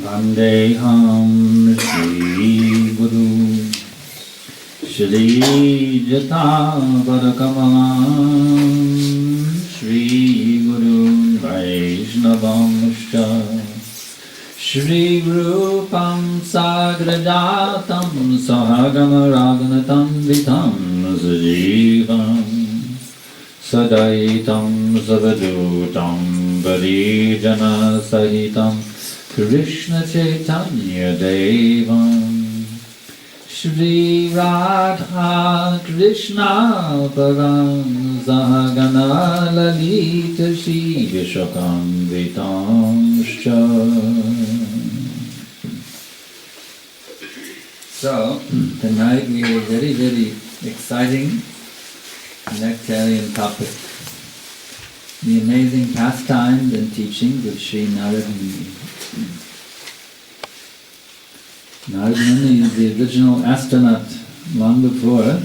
Vandeham Shri Guru Shri Jata Varakamalam Shri Guru Vaishnavam Shri Rupam Sagrajatam Sahagama Raganatam Vitam Sajivam Sadaitam Savadutam Varijana Sahitam Krishna Chaitanya Devam Shri Radha Krishna Param Sahagana Lalita Shri Vishakam Vitamscha. So, tonight we have a very, very exciting nectarian topic. The amazing pastimes and teachings of Sri Narada Muni. Narada Muni is the original astronaut long before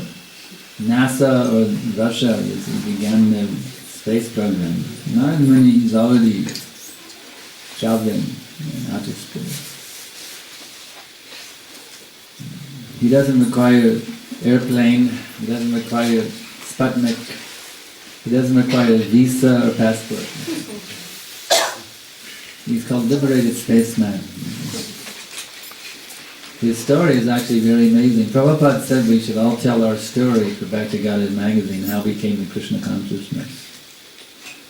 NASA or Russia began their space program. Narada Muni is already traveling in outer space. He doesn't require airplane, he doesn't require Sputnik, he doesn't require a visa or passport. He's called Liberated Spaceman. His story is actually very amazing. Prabhupada said we should all tell our story for Back to Godhead magazine, how we came to Krishna consciousness.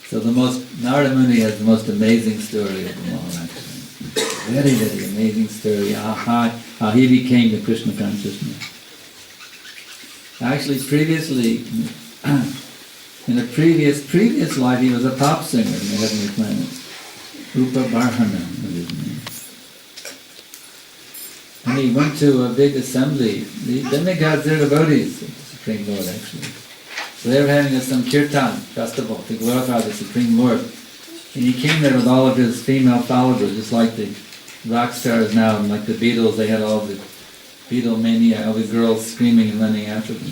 So Narada Muni has the most amazing story of them all, actually. Very, very amazing story, how he became the Krishna consciousness. Actually, previously, in a previous life, he was a pop singer in the heavenly planet. Rupa Barhana was his name. And he went to a big assembly. The demigods, they're devotees of the Supreme Lord, actually. So they were having a Sankirtan festival to glorify the Supreme Lord. And he came there with all of his female followers, just like the rock stars now, and like the Beatles, they had all the Beatle mania, all the girls screaming and running after them.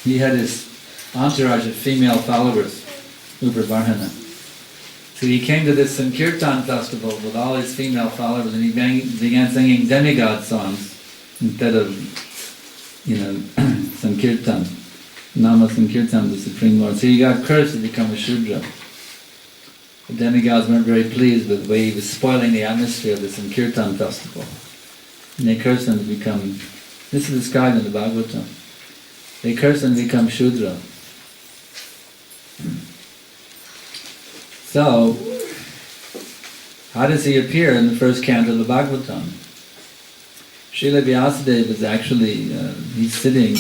He had his entourage of female followers, Rupa Barhana. So he came to this Sankirtan festival with all his female followers, and he began singing demigod songs instead of, Sankirtan, Nama Sankirtan, the Supreme Lord. So he got cursed to become a Shudra. The demigods weren't very pleased with the way he was spoiling the atmosphere of the Sankirtan festival. And they cursed him to become, this is described in the Bhagavatam, they cursed him to become Shudra. So, how does he appear in the first canto of the Bhagavatam? Srila Vyasadeva is actually, he's sitting,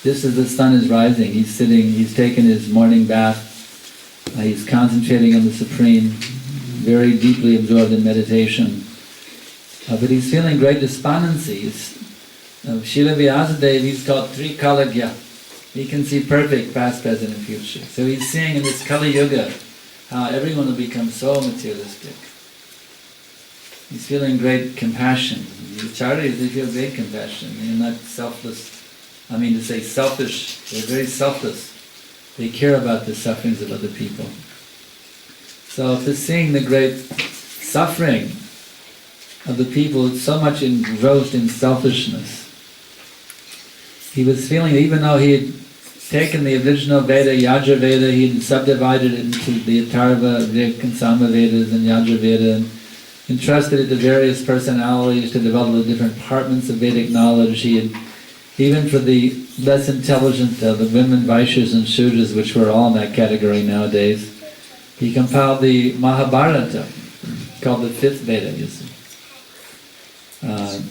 just as the sun is rising, he's sitting, he's taken his morning bath, he's concentrating on the Supreme, very deeply absorbed in meditation. But he's feeling great despondency. Srila Vyasadeva, he's called Trikalagya. He can see perfect, past, present, and future. So he's seeing in this Kali Yuga how everyone will become so materialistic. He's feeling great compassion. The acharyas, they feel great compassion. They're not selfless. I mean to say selfish. They're very selfless. They care about the sufferings of other people. So after seeing the great suffering of the people so much engrossed in selfishness, he was feeling, even though he had taken the original Veda, Yajur Veda, he had subdivided it into the Atharva, Rig, and Sama Vedas and Yajur Veda, and entrusted it to various personalities to develop the different departments of Vedic knowledge. He had, even for the less intelligent, the women Vaishyas and Shudras, which were all in that category nowadays, he compiled the Mahabharata, called the fifth Veda, you see.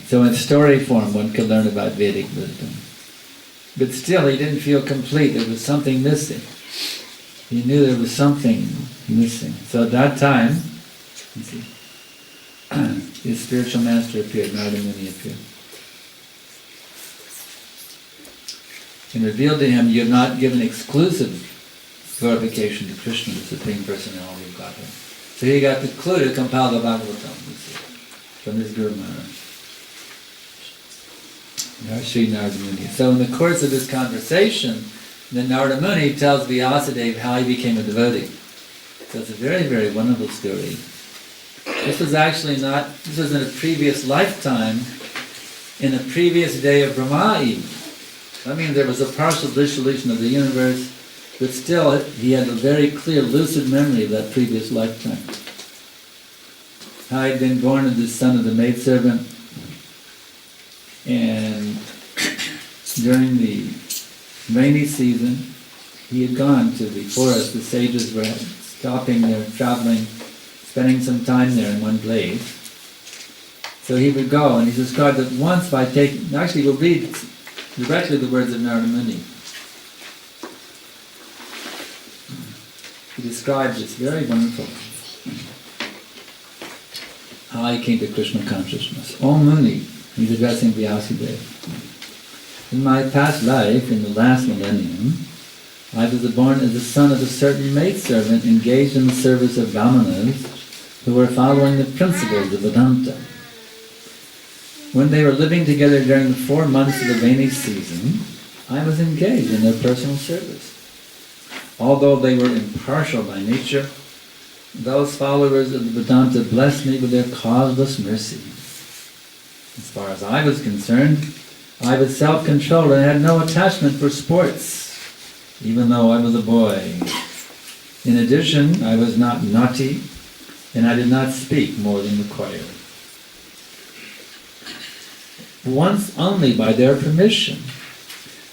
So in story form one could learn about Vedic wisdom. But still he didn't feel complete, there was something missing. He knew there was something missing. So at that time, you see, his spiritual master appeared, Narada Muni appeared. And revealed to him, you have not given exclusive glorification to Krishna, the Supreme Personality of Godhead. So he got the clue to compile the Bhagavatam, you see, from his Guru Maharaj. Sri Narada Muni. So in the course of this conversation, then Narada Muni tells Vyasadeva how he became a devotee. So it's a very, very wonderful story. This was actually not, this was in a previous lifetime, in a previous day of Brahma even. I mean, there was a partial dissolution of the universe, but still he had a very clear, lucid memory of that previous lifetime. How he'd been born as the son of the maidservant, and during the rainy season, he had gone to the forest. The sages were stopping there, traveling, spending some time there in one place. So he would go, and he described it once by taking, actually we'll read directly the words of Narada Muni. He describes this very wonderful, how he came to Krishna consciousness. O Muni, he's addressing Vyasadeva. In my past life, in the last millennium, I was born as the son of a certain maidservant engaged in the service of Brahmanas who were following the principles of Vedanta. When they were living together during the 4 months of the rainy season, I was engaged in their personal service. Although they were impartial by nature, those followers of the Vedanta blessed me with their causeless mercy. As far as I was concerned, I was self-controlled and had no attachment for sports, even though I was a boy. In addition, I was not naughty, and I did not speak more than required. Once only by their permission,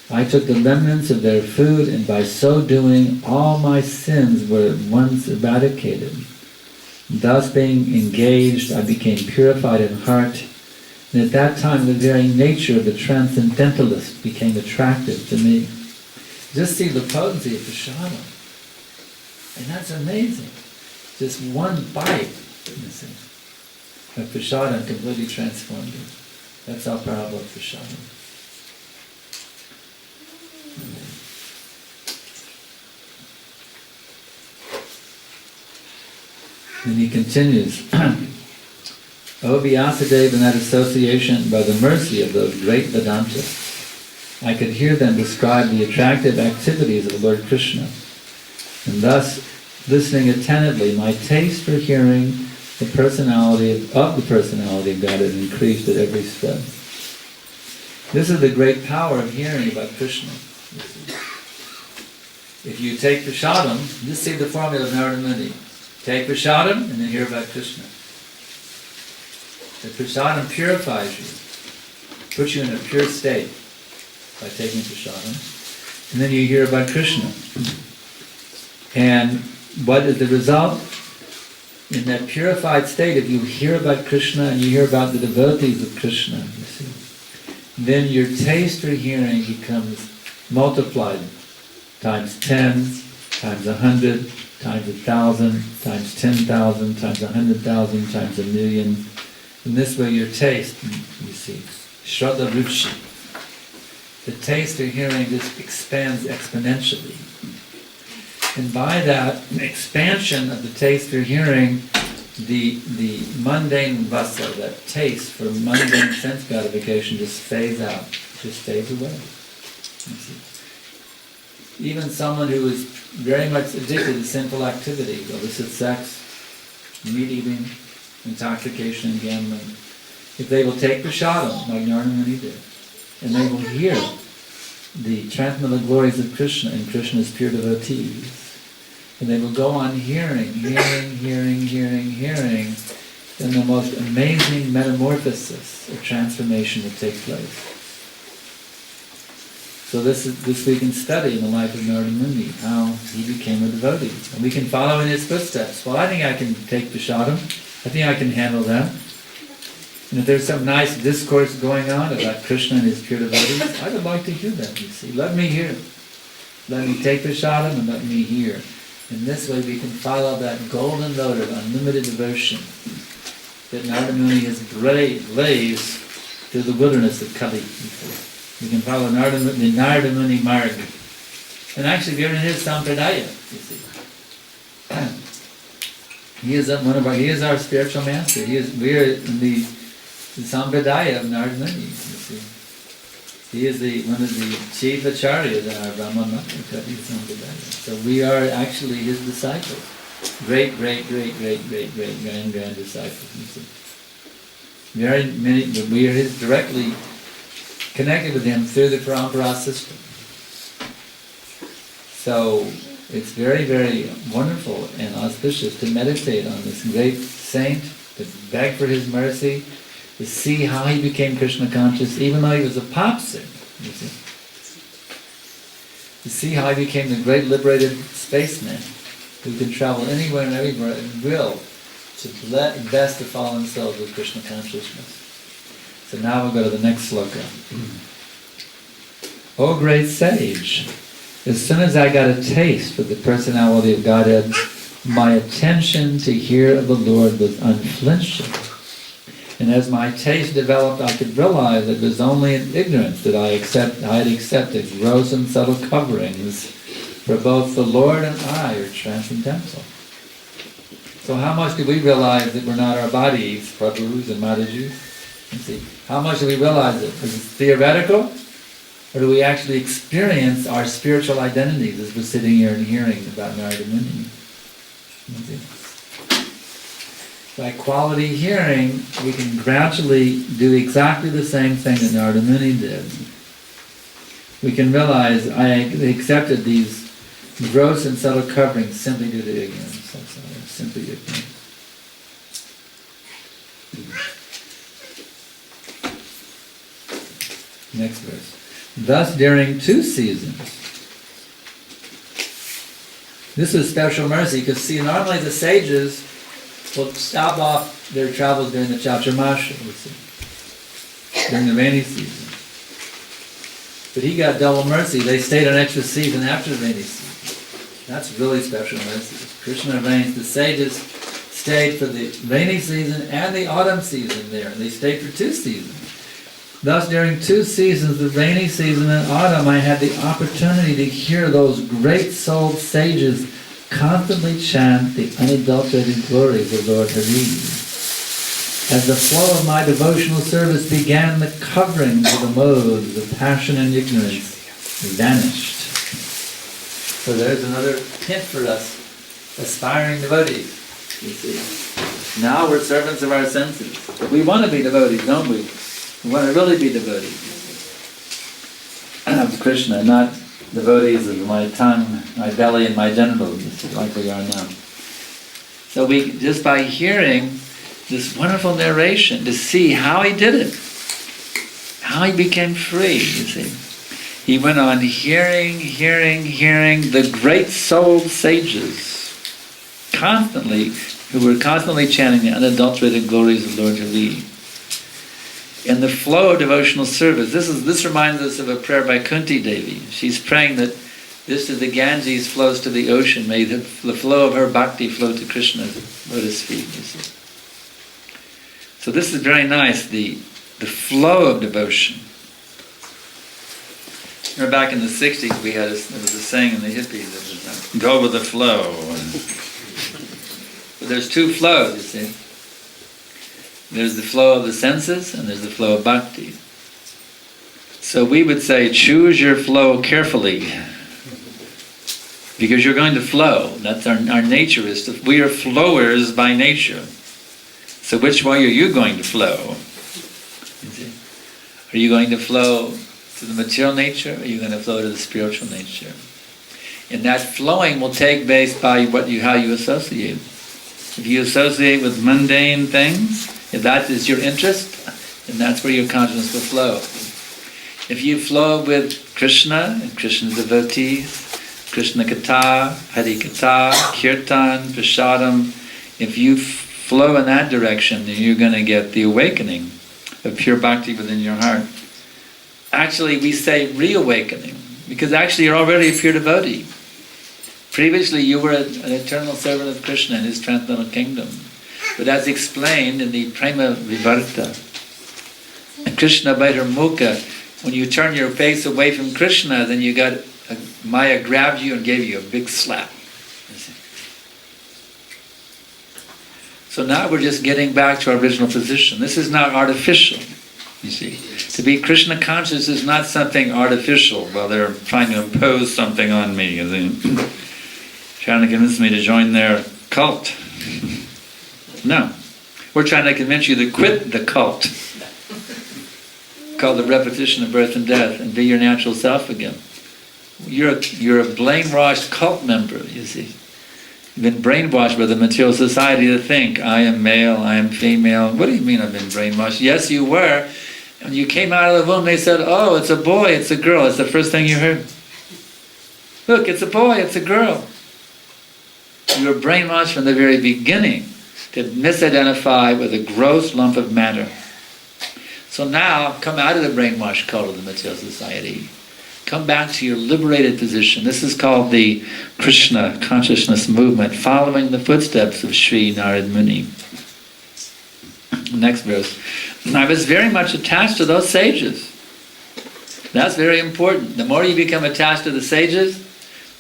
I took the remnants of their food, and by so doing, all my sins were at once eradicated. Thus being engaged, I became purified in heart, and at that time the very nature of the transcendentalist became attractive to me. Just see the potency of prasadam. And that's amazing. Just one bite, you see, of prasadam completely transformed you. That's how powerful prasadam. And he continues, O Vyasadeva, in that association, by the mercy of those great Vedantas, I could hear them describe the attractive activities of the Lord Krishna. And thus, listening attentively, my taste for hearing the personality of the personality of God has increased at every step. This is the great power of hearing about Krishna. If you take prasadam, just see the formula of Narada Muni. Take prasadam and then hear about Krishna. The prasadam purifies you, puts you in a pure state by taking prasadam, and then you hear about Krishna. And what is the result? In that purified state, if you hear about Krishna and you hear about the devotees of Krishna, you see, then your taste for hearing becomes multiplied times 10, times 100, times 1,000, times 10,000, times 100,000, times 1,000,000. In this way your taste, you see, Shraddha Ruchi, the taste for hearing just expands exponentially. And by that expansion of the taste for hearing, the mundane vasa, that taste for mundane sense gratification, just fades out, just fades away. You see. Even someone who is very much addicted to sinful activity, illicit sex, meat eating, intoxication and gambling, if they will take prasadam, like Narada Muni did, and they will hear the transcendental glories of Krishna and Krishna's pure devotees, and they will go on hearing, then the most amazing metamorphosis or transformation will take place. So this we can study in the life of Narada Muni, how he became a devotee. And we can follow in his footsteps. Well, I think I can take prasadam. I think I can handle that. And if there's some nice discourse going on about Krishna and his pure devotees, I would like to hear that, you see. Let me hear. Let me take prasadam and let me hear. In this way we can follow that golden road of unlimited devotion that Narada Muni has blazed through the wilderness of Kali. We can follow the Narada Muni Marg. And actually we are in his Sampradaya, you see. He is he is our spiritual master. We are in the Sampradaya of Narada Muni, you see. He is one of the chief acharyas in our Brahma Sampradaya. So we are actually his disciples. Great grand disciples. You see. Very many, but we are directly connected with him through the parampara system. So it's very, very wonderful and auspicious to meditate on this great saint, to beg for his mercy, to see how he became Krishna conscious, even though he was a pop singer, you see. To see how he became the great liberated spaceman who can travel anywhere and everywhere at will to best the fallen souls with Krishna consciousness. So now we'll go to the next sloka. O great sage, as soon as I got a taste for the personality of Godhead, my attention to hear of the Lord was unflinching. And as my taste developed, I could realize that it was only in ignorance that I had accepted gross and subtle coverings, for both the Lord and I are transcendental. So how much do we realize that we're not our bodies, Prabhus and Maharajus? Let's see. How much do we realize it? Is it theoretical? Or do we actually experience our spiritual identities as we're sitting here and hearing about Narada Muni? By quality hearing, we can gradually do exactly the same thing that Narada Muni did. We can realize I accepted these gross and subtle coverings simply due to ignorance. That's all. Simply ignorance. Next verse. Thus during 2 seasons. This is special mercy because see, normally the sages will stop off their travels during the Chaturmasha, during the rainy season. But he got double mercy. They stayed an extra season after the rainy season. That's really special mercy. Krishna arranged the sages stayed for the rainy season and the autumn season there. And they stayed for 2 seasons. Thus, during 2 seasons, the rainy season and autumn, I had the opportunity to hear those great-souled sages constantly chant the unadulterated glories of Lord Hare. As the flow of my devotional service began, the coverings of the modes of passion and ignorance vanished. So there's another hint for us, aspiring devotees. You see, now we're servants of our senses. We want to be devotees, don't we? We want to really be devotees of Krishna, not devotees of my tongue, my belly, and my genitals, like we are now. So we, just by hearing this wonderful narration, to see how he did it, how he became free, you see. He went on hearing the great-souled sages, who were constantly chanting the unadulterated glories of Lord Hare. In the flow of devotional service, this reminds us of a prayer by Kunti Devi. She's praying that this is the Ganges flows to the ocean. May the flow of her bhakti flow to Krishna's lotus feet. You see. So this is very nice, the flow of devotion. Remember back in the 60s there was a saying in the hippies that was, go with the flow. But there's 2 flows, you see. There's the flow of the senses and there's the flow of bhakti. So we would say, choose your flow carefully. Because you're going to flow. That's our nature we are flowers by nature. So which way are you going to flow? You see? Are you going to flow to the material nature or are you going to flow to the spiritual nature? And that flowing will take place by how you associate. If you associate with mundane things, if that is your interest, then that's where your consciousness will flow. If you flow with Krishna and Krishna's devotees, Krishna Katha, Hare Katha, Kirtan, Prasadam, if you flow in that direction, then you're going to get the awakening of pure bhakti within your heart. Actually, we say reawakening, because actually you're already a pure devotee. Previously you were an eternal servant of Krishna in his transcendental kingdom. But as explained in the Prema Vivarta, Krishna Vaidar Mukha, when you turn your face away from Krishna, then you got Maya grabbed you and gave you a big slap. So now we're just getting back to our original position. This is not artificial, you see. To be Krishna conscious is not something artificial. Well, they're trying to impose something on me. Trying to convince me to join their cult. No. We're trying to convince you to quit the cult. Called the repetition of birth and death, and be your natural self again. You're a brainwashed cult member, you see. You've been brainwashed by the material society to think, I am male, I am female. What do you mean I've been brainwashed? Yes, you were. When you came out of the womb, they said, oh, it's a boy, it's a girl. It's the first thing you heard. Look, it's a boy, it's a girl. You were brainwashed from the very beginning to misidentify with a gross lump of matter. So now, come out of the brainwashed cult of the material society. Come back to your liberated position. This is called the Krishna consciousness movement, following the footsteps of Srila Narada Muni. Next verse. I was very much attached to those sages. That's very important. The more you become attached to the sages,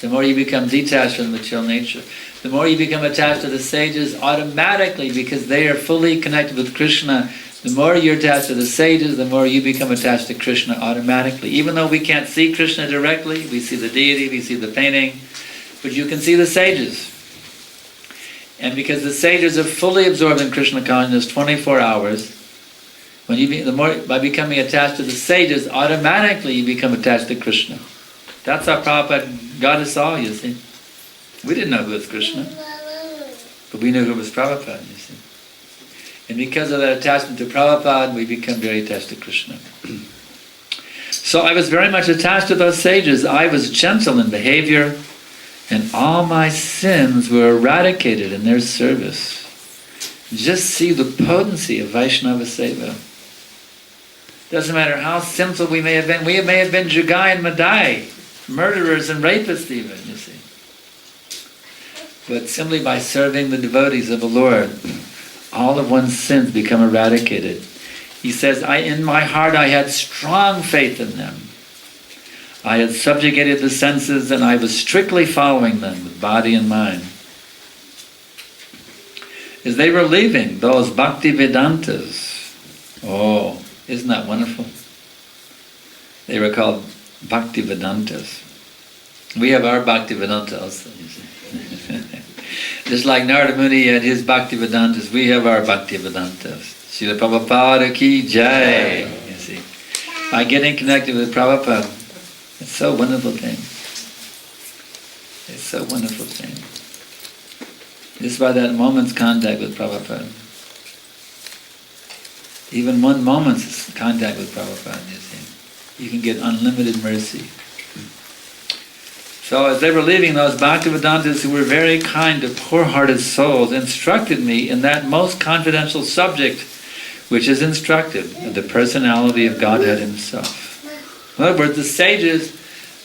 the more you become detached from the material nature. The more you become attached to the sages, automatically, because they are fully connected with Krishna, the more you're attached to the sages, the more you become attached to Krishna automatically. Even though we can't see Krishna directly, we see the deity, we see the painting, but you can see the sages. And because the sages are fully absorbed in Krishna consciousness 24 hours, when by becoming attached to the sages, automatically you become attached to Krishna. That's how Prabhupada got us all, you see. We didn't know who was Krishna, but we knew who was Prabhupada, you see. And because of that attachment to Prabhupada, we become very attached to Krishna. So I was very much attached to those sages. I was gentle in behavior, and all my sins were eradicated in their service. Just see the potency of Vaishnava Seva. Doesn't matter how sinful we may have been. We may have been Jugai and Madai, murderers and rapists even, you see. But simply by serving the devotees of the Lord, all of one's sins become eradicated. He says, in my heart I had strong faith in them. I had subjugated the senses and I was strictly following them with body and mind. As they were leaving, those Bhakti Vedantas, oh, isn't that wonderful? They were called Bhakti Vedantas. We have our Bhakti Vedanta also, you see. Just like Narada Muni had his Bhakti Vedantas, we have our Bhakti Vedantas. Srila Prabhupada ki jai. You see, by getting connected with Prabhupada, it's so wonderful thing. It's so wonderful thing. Just by that moment's contact with Prabhupada. Even one moment's contact with Prabhupada, you see, you can get unlimited mercy. So as they were leaving, those Bhaktivedantas who were very kind to poor-hearted souls instructed me in that most confidential subject, which is instructive of the personality of Godhead Himself. In other words, the sages,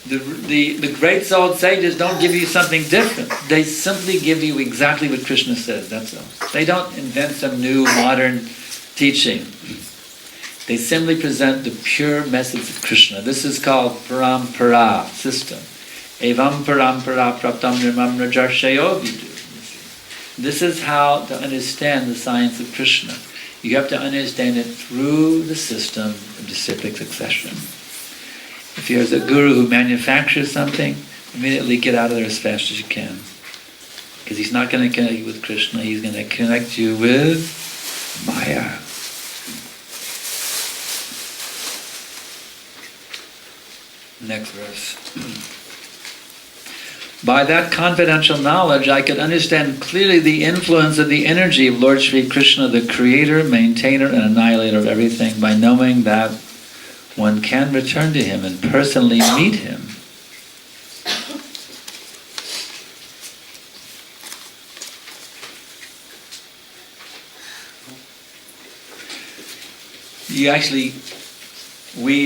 the great souled sages don't give you something different. They simply give you exactly what Krishna says, that's all. They don't invent some new modern teaching. They simply present the pure message of Krishna. This is called parampara system. Evam parampara praptam nirmam rajarshayo vidu. This is how to understand the science of Krishna. You have to understand it through the system of disciplic succession. If there's a guru who manufactures something, immediately get out of there as fast as you can. Because he's not going to connect you with Krishna, he's going to connect you with Maya. Next verse. By that confidential knowledge, I could understand clearly the influence of the energy of Lord Sri Krishna, the creator, maintainer, and annihilator of everything, by knowing that one can return to Him and personally meet Him. We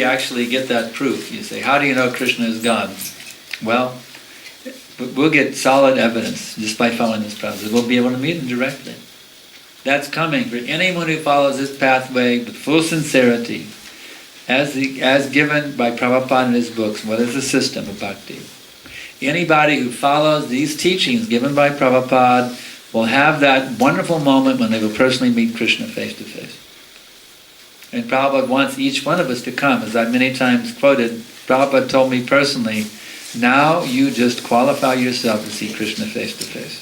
actually get that proof. You say, how do you know Krishna is God? Well, we'll get solid evidence just by following this process. We'll be able to meet Him directly. That's coming for anyone who follows this pathway with full sincerity, as given by Prabhupada in his books. What is the system of bhakti? Anybody who follows these teachings given by Prabhupada will have that wonderful moment when they will personally meet Krishna face to face. And Prabhupada wants each one of us to come. As I've many times quoted, Prabhupada told me personally, now you just qualify yourself to see Krishna face to face.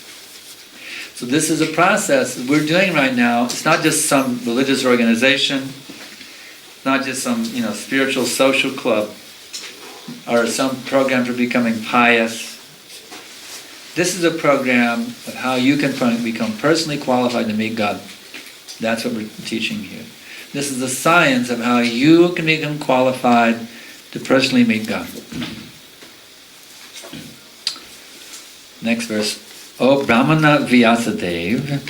So this is a process that we're doing right now. It's not just some religious organization, it's not just some spiritual social club, or some program for becoming pious. This is a program of how you can become personally qualified to meet God. That's what we're teaching here. This is the science of how you can become qualified to personally meet God. Next verse. O Brahmana Vyasadeva,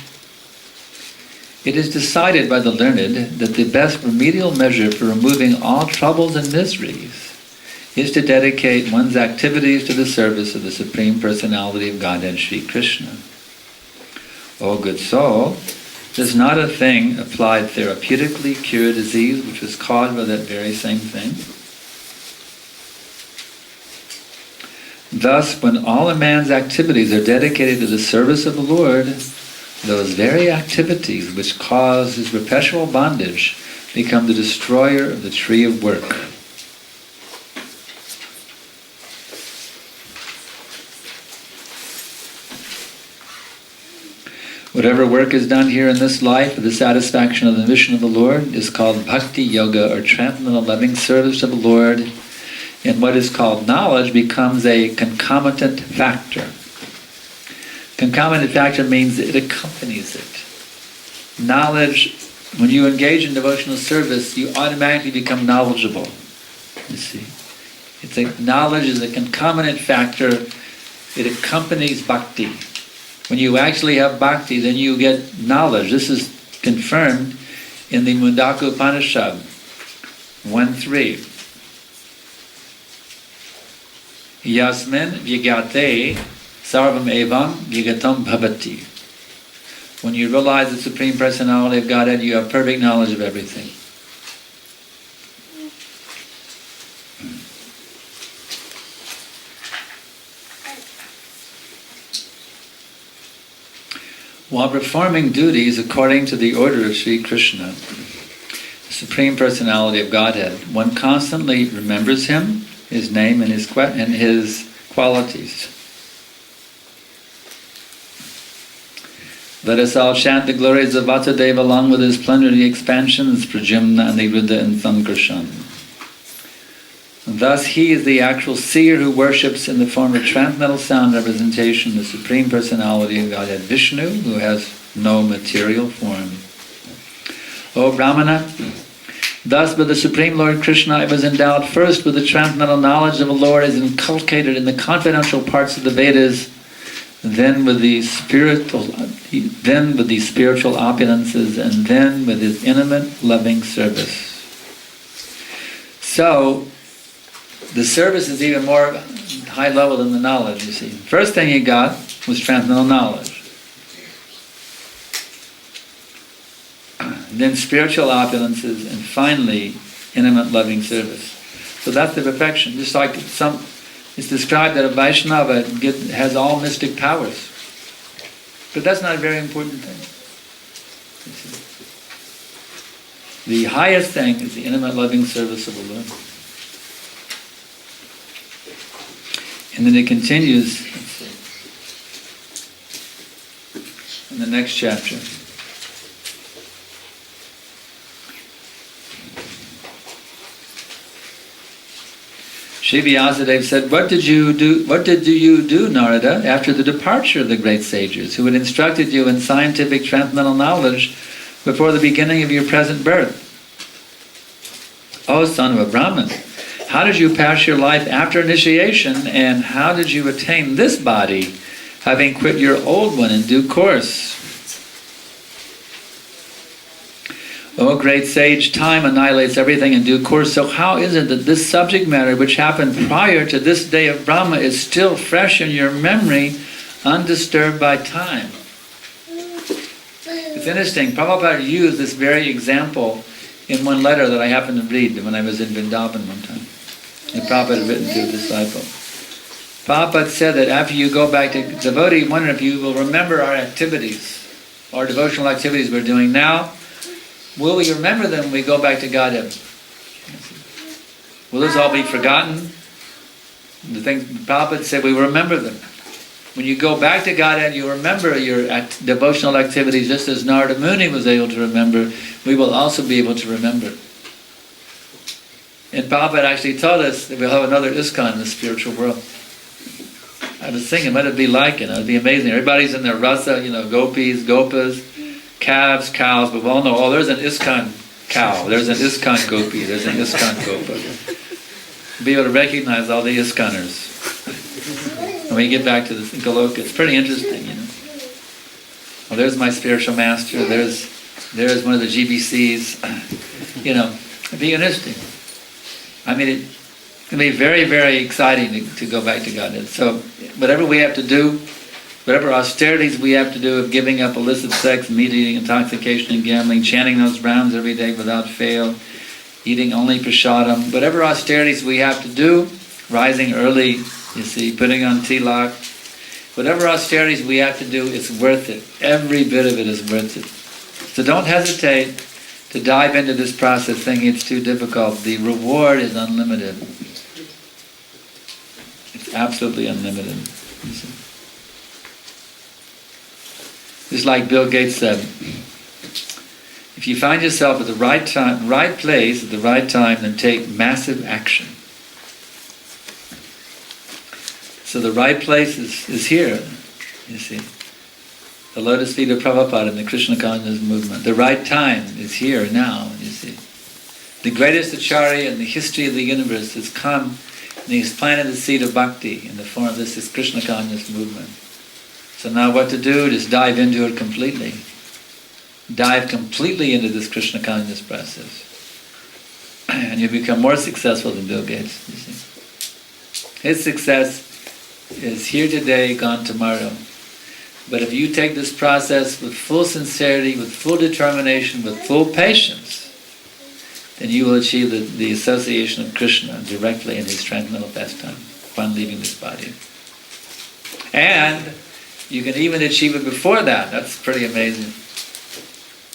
it is decided by the learned that the best remedial measure for removing all troubles and miseries is to dedicate one's activities to the service of the Supreme Personality of Godhead, Sri Krishna. O good soul, does not a thing applied therapeutically cure a disease which was caused by that very same thing? Thus, when all a man's activities are dedicated to the service of the Lord, those very activities which cause his perpetual bondage become the destroyer of the tree of work. Whatever work is done here in this life for the satisfaction of the mission of the Lord is called bhakti yoga, or transcendental loving service to the Lord, and what is called knowledge becomes a concomitant factor. Concomitant factor means it accompanies it. Knowledge, when you engage in devotional service, you automatically become knowledgeable. You see, knowledge is a concomitant factor. It accompanies bhakti. When you actually have bhakti, then you get knowledge. This is confirmed in the Mundaka Upanishad 1.3. Yasmin vyagate sarvam evam vyagatam bhavati. When you realize the Supreme Personality of Godhead, you have perfect knowledge of everything. While performing duties according to the order of Sri Krishna, the Supreme Personality of Godhead, one constantly remembers Him, His name, and His qualities. Let us all chant the glories of Vasudeva along with His plenary expansions, Prajimna, Aniruddha, and Sankarshan. Thus He is the actual seer who worships in the form of transcendental sound representation the Supreme Personality of Godhead Vishnu, who has no material form. O Brahmana, thus by the Supreme Lord Krishna I was endowed first with the transcendental knowledge of the Lord as inculcated in the confidential parts of the Vedas, then with the spiritual opulences, and then with His intimate loving service. So, the service is even more high level than the knowledge, you see. First thing he got was transcendental knowledge. Then spiritual opulences, and finally, intimate loving service. So that's the perfection. Just like it's described that a Vaishnava has all mystic powers. But that's not a very important thing. The highest thing is the intimate loving service of the Lord. And then it continues in the next chapter. Shri Vyasadeva said, What did you do, Narada, after the departure of the great sages, who had instructed you in scientific transcendental knowledge before the beginning of your present birth? O son of a Brahmin, how did you pass your life after initiation, and how did you attain this body, having quit your old one in due course? O great sage, time annihilates everything in due course, so how is it that this subject matter which happened prior to this day of Brahma is still fresh in your memory, undisturbed by time? It's interesting, Prabhupada used this very example in one letter that I happened to read when I was in Vrindavan one time. And Prabhupada had written to a disciple. Prabhupada said that after you go back to devotee, wonder if you will remember our activities, our devotional activities we're doing now. Will we remember them when we go back to Godhead? Will this all be forgotten? The things Prabhupada said, we will remember them. when you go back to Godhead, you remember your devotional activities just as Narada Muni was able to remember. We will also be able to remember. And Prabhupada actually told us that we'll have another ISKCON in the spiritual world. I was thinking, what it'd be like, it would be amazing. Everybody's in their rasa, gopis, gopas, calves, cows, but we all know, there's an ISKCON cow, there's an ISKCON gopi, there's an ISKCON gopa. Be able to recognize all the ISKCONers. When we get back to the Goloka, it's pretty interesting, Well, there's my spiritual master, there's one of the GBCs, it'd be interesting. I mean, it can be very, very exciting to go back to Godhead. So, whatever we have to do, whatever austerities we have to do of giving up illicit sex, meat eating, intoxication, and gambling, chanting those rounds every day without fail, eating only prasadam, whatever austerities we have to do, rising early, putting on tilak, whatever austerities we have to do, it's worth it. Every bit of it is worth it. So don't hesitate to dive into this process thinking it's too difficult. The reward is unlimited. It's absolutely unlimited. Just like Bill Gates said, if you find yourself at the right time, right place at the right time, then take massive action. So the right place is here, The lotus feet of Prabhupada in the Krishna consciousness movement. The right time is here now, The greatest acharya in the history of the universe has come and he's planted the seed of bhakti in the form of this Krishna consciousness movement. So now what to do? Just dive into it completely. Dive completely into this Krishna consciousness process. And you become more successful than Bill Gates, His success is here today, gone tomorrow. But if you take this process with full sincerity, with full determination, with full patience, then you will achieve the association of Krishna directly in his transcendental pastime upon leaving this body. And you can even achieve it before that. That's pretty amazing.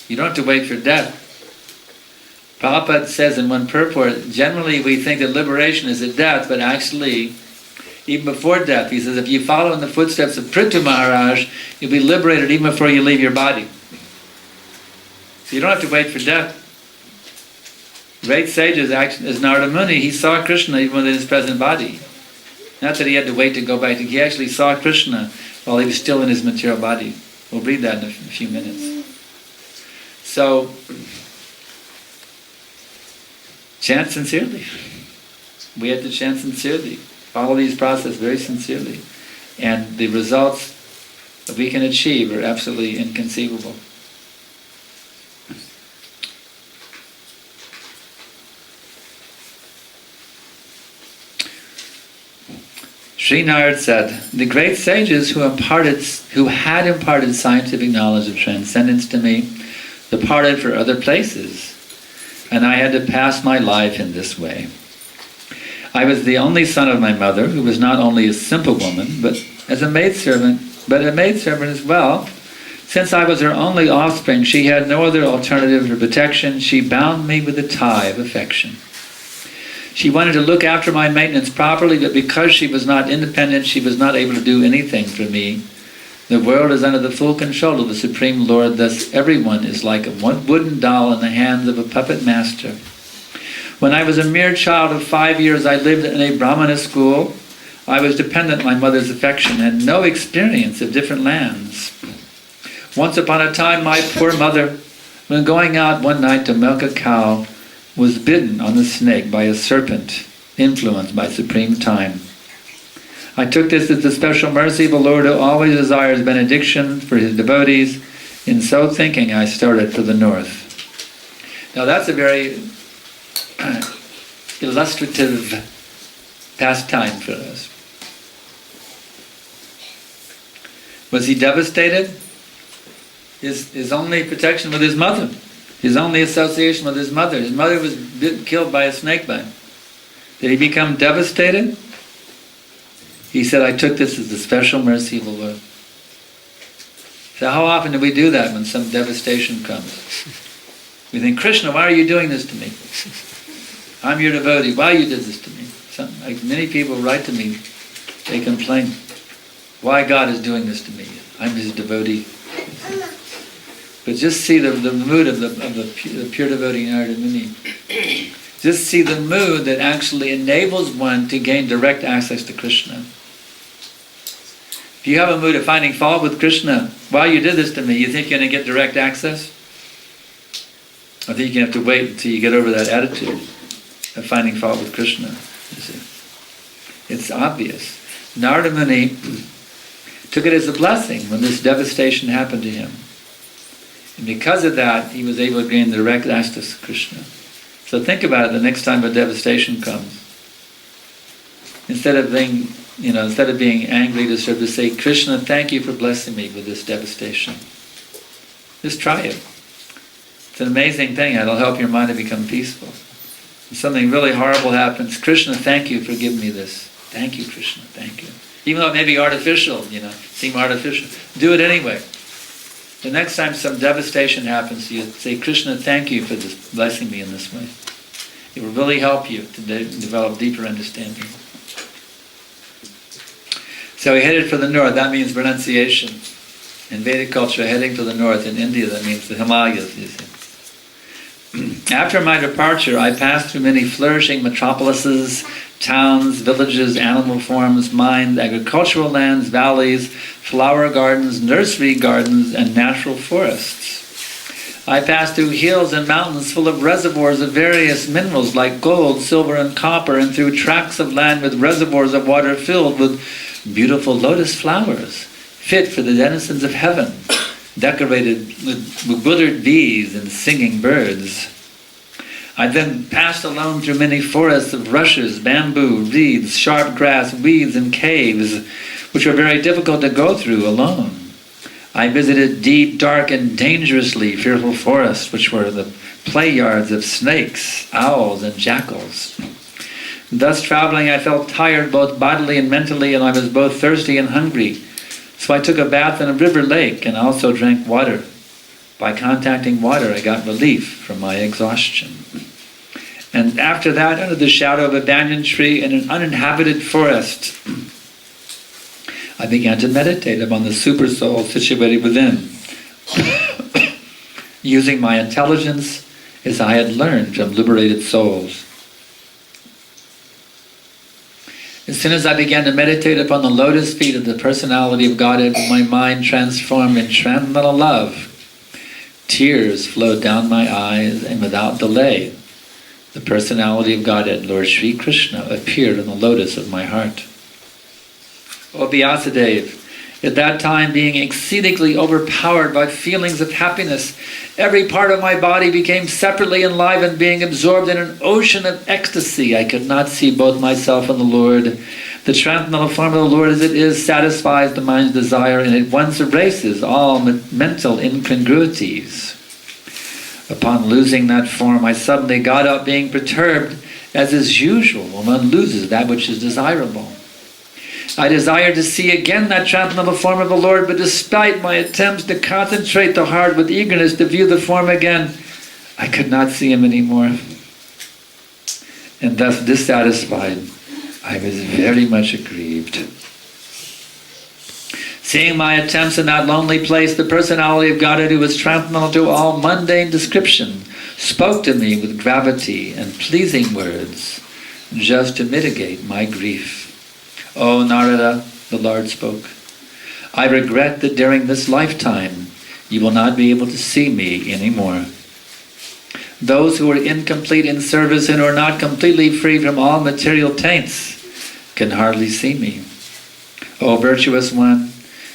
You don't have to wait for death. Prabhupada says in one purport, generally we think that liberation is at death, but actually, even before death, he says, if you follow in the footsteps of Prabhu Maharaj, you'll be liberated even before you leave your body. So you don't have to wait for death. Great sages, as Narada Muni, he saw Krishna even within his present body. Not that he had to wait to go back to, he actually saw Krishna while he was still in his material body. We'll read that in a few minutes. So, chant sincerely. We have to chant sincerely. Follow these processes very sincerely. And the results that we can achieve are absolutely inconceivable. Sri Narada said, the great sages who had imparted scientific knowledge of transcendence to me departed for other places, and I had to pass my life in this way. I was the only son of my mother, who was not only a simple woman, but a maidservant as well. Since I was her only offspring, she had no other alternative for protection. She bound me with a tie of affection. She wanted to look after my maintenance properly, but because she was not independent, she was not able to do anything for me. The world is under the full control of the Supreme Lord, thus everyone is like a wooden doll in the hands of a puppet master. When I was a mere child of 5 years, I lived in a Brahmana school. I was dependent on my mother's affection and had no experience of different lands. Once upon a time, my poor mother, when going out one night to milk a cow, was bitten on the snake by a serpent, influenced by supreme time. I took this as the special mercy of the Lord who always desires benediction for his devotees. In so thinking, I started for the north. Now that's a very illustrative pastime for us. Was he devastated? His only protection with his mother. His only association with his mother. His mother was killed by a snake bite. Did he become devastated? He said, I took this as the special mercy of the Lord. So how often do we do that when some devastation comes? We think, Krishna, why are you doing this to me? I'm your devotee. Why you did this to me? Like many people write to me, they complain. why God is doing this to me. I'm his devotee. But just see the mood of the pure devotee Narada Muni. Just see the mood that actually enables one to gain direct access to Krishna. If you have a mood of finding fault with Krishna, why you did this to me, you think you're going to get direct access? I think you have to wait until you get over that attitude of finding fault with Krishna. You see, it's obvious. Narada Muni took it as a blessing when this devastation happened to him. And because of that, he was able to gain direct access to Krishna. So think about it the next time a devastation comes. Instead of being angry, just sort of say, Krishna, thank you for blessing me with this devastation. Just try it. It's an amazing thing. It'll help your mind to become peaceful. If something really horrible happens, Krishna, thank you for giving me this. Thank you, Krishna, thank you. Even though it may be artificial, seem artificial, do it anyway. The next time some devastation happens, you say, Krishna, thank you for this, blessing me in this way. It will really help you to develop deeper understanding. So he headed for the north. That means renunciation. In Vedic culture, heading to the north. In India, that means the Himalayas, you see. After my departure, I passed through many flourishing metropolises, towns, villages, animal farms, mines, agricultural lands, valleys, flower gardens, nursery gardens, and natural forests. I passed through hills and mountains full of reservoirs of various minerals like gold, silver, and copper, and through tracts of land with reservoirs of water filled with beautiful lotus flowers, fit for the denizens of heaven, decorated with withered bees and singing birds. I then passed alone through many forests of rushes, bamboo, reeds, sharp grass, weeds, and caves, which were very difficult to go through alone. I visited deep, dark, and dangerously fearful forests, which were the play yards of snakes, owls, and jackals. Thus traveling, I felt tired both bodily and mentally, and I was both thirsty and hungry. So I took a bath in a river lake and also drank water. By contacting water, I got relief from my exhaustion. And after that, under the shadow of a banyan tree in an uninhabited forest, I began to meditate upon the super soul situated within, using my intelligence as I had learned from liberated souls. As soon as I began to meditate upon the lotus feet of the personality of Godhead, my mind transformed in transcendental love. Tears flowed down my eyes, and without delay, the personality of Godhead, Lord Sri Krishna, appeared on the lotus of my heart. O Vyasadeva, at that time being exceedingly overpowered by feelings of happiness, every part of my body became separately enlivened, being absorbed in an ocean of ecstasy. I could not see both myself and the Lord. The transcendental form of the Lord as it is satisfies the mind's desire, and at once erases all mental incongruities. Upon losing that form, I suddenly got up, being perturbed, as is usual when one loses that which is desirable. I desired to see again that transcendental form of the Lord, but despite my attempts to concentrate the heart with eagerness to view the form again, I could not see him anymore. And thus dissatisfied, I was very much aggrieved. Seeing my attempts in that lonely place, the personality of Godhead, who was transcendental to all mundane description, spoke to me with gravity and pleasing words, just to mitigate my grief. O Narada, the Lord spoke, I regret that during this lifetime you will not be able to see me anymore. Those who are incomplete in service and are not completely free from all material taints can hardly see me. O virtuous one,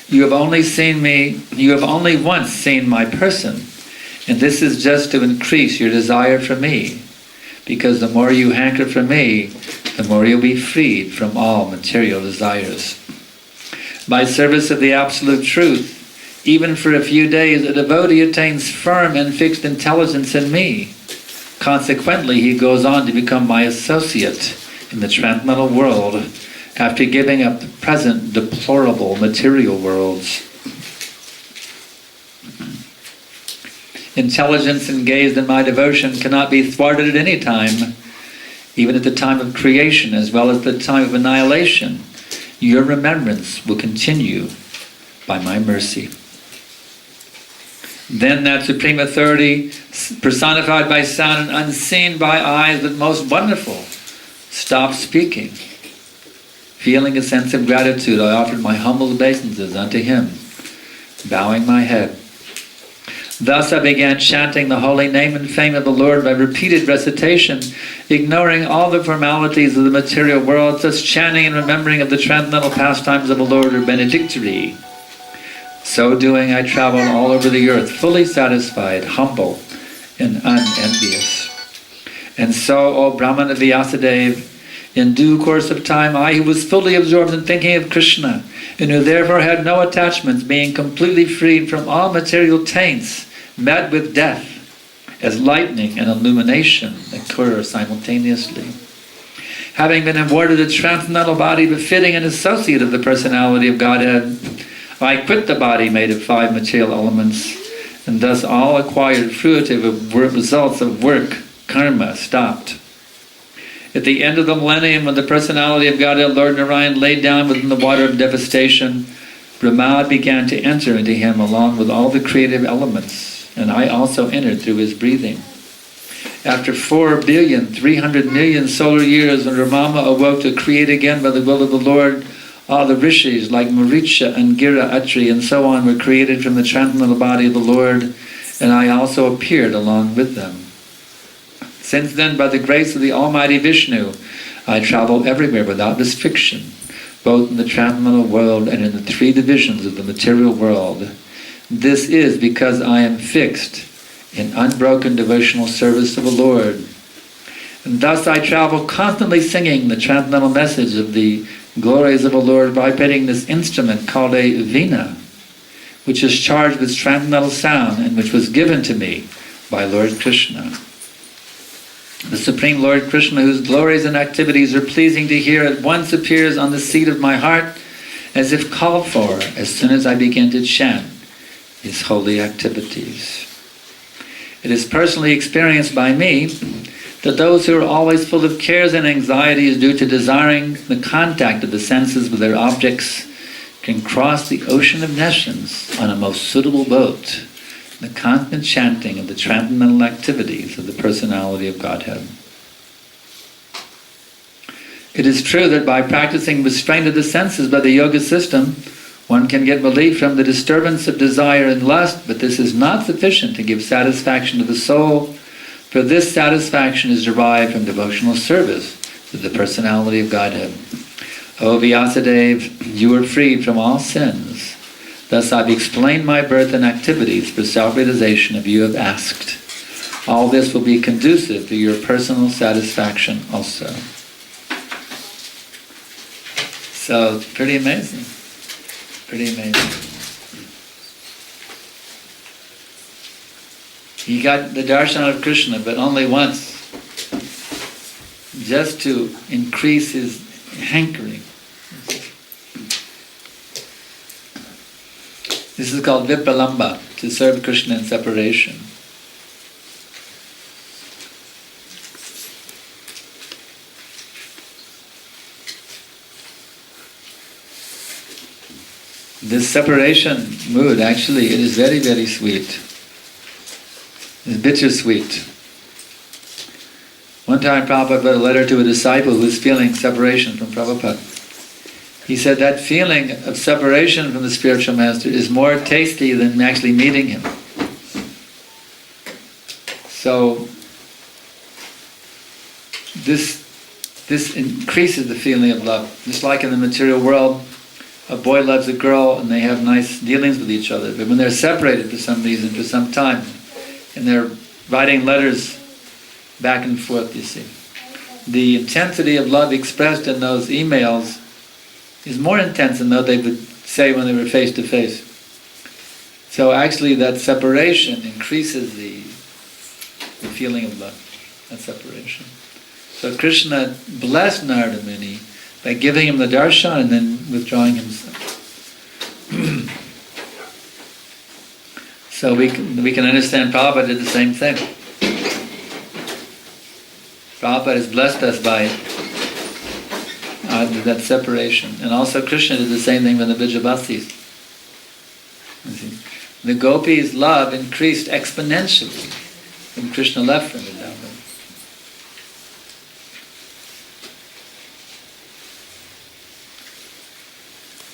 you have only once seen my person, and this is just to increase your desire for me, because the more you hanker for me, the more you'll be freed from all material desires. By service of the Absolute Truth, even for a few days, a devotee attains firm and fixed intelligence in me. Consequently, he goes on to become my associate in the transcendental world after giving up the present deplorable material worlds. Intelligence engaged in my devotion cannot be thwarted at any time, even at the time of creation as well as the time of annihilation. your remembrance will continue by my mercy. Then that supreme authority, personified by sound and unseen by eyes, but most wonderful, stopped speaking. Feeling a sense of gratitude, I offered my humble obeisances unto him, bowing my head. Thus I began chanting the holy name and fame of the Lord by repeated recitation, ignoring all the formalities of the material world. Thus chanting and remembering of the transcendental pastimes of the Lord are benedictory. So doing, I traveled all over the earth, fully satisfied, humble, and unenvious. And so, O Brahmana Vyasadeva, in due course of time, I, who was fully absorbed in thinking of Krishna, and who therefore had no attachments, being completely freed from all material taints, met with death, as lightning and illumination occur simultaneously. Having been awarded a transcendental body befitting an associate of the personality of Godhead, I quit the body made of 5 material elements, and thus all acquired fruitive results of work, karma, stopped. At the end of the millennium, when the personality of Godhead, Lord Narayan, lay down within the water of devastation, Brahma began to enter into him along with all the creative elements, and I also entered through his breathing. After 4,300,000,000 solar years, when Brahma awoke to create again by the will of the Lord, all the rishis like Maricha and Gira, Atri, and so on were created from the transcendental body of the Lord, and I also appeared along with them. Since then, by the grace of the Almighty Vishnu, I travel everywhere without restriction, both in the transcendental world and in the 3 divisions of the material world. This is because I am fixed in unbroken devotional service to the Lord. And thus I travel constantly singing the transcendental message of the glories of the Lord, vibrating this instrument called a veena, which is charged with transcendental sound and which was given to me by Lord Krishna. The Supreme Lord Krishna, whose glories and activities are pleasing to hear, at once appears on the seat of my heart as if called for as soon as I begin to chant his holy activities. It is personally experienced by me that those who are always full of cares and anxieties due to desiring the contact of the senses with their objects can cross the ocean of nescience on a most suitable boat, the constant chanting of the transcendental activities of the personality of Godhead. It is true that by practicing restraint of the senses by the yoga system, one can get relief from the disturbance of desire and lust, but this is not sufficient to give satisfaction to the soul, for this satisfaction is derived from devotional service to the personality of Godhead. O Vyasadeva, you are freed from all sins. Thus I've explained my birth and activities for self-realization as you have asked. All this will be conducive to your personal satisfaction also. So, pretty amazing. Pretty amazing. He got the darshan of Krishna, but only once, just to increase his hankering. This is called Vipralamba, to serve Krishna in separation. This separation mood, actually, it is very, very sweet. It's bittersweet. One time Prabhupada wrote a letter to a disciple who was feeling separation from Prabhupada. He said that feeling of separation from the spiritual master is more tasty than actually meeting him. So this increases the feeling of love. Just like in the material world, a boy loves a girl and they have nice dealings with each other. But when they're separated for some reason, for some time, and they're writing letters back and forth, you see, the intensity of love expressed in those emails is more intense than though they would say when they were face to face. So actually that separation increases the feeling of love, that separation. So Krishna blessed Narada Muni by giving him the darshan and then withdrawing himself. So we can understand Prabhupada did the same thing. Prabhupada has blessed us by that separation. And also Krishna did the same thing with the Vijayavasis. The gopis' love increased exponentially when Krishna left from Vrindavan.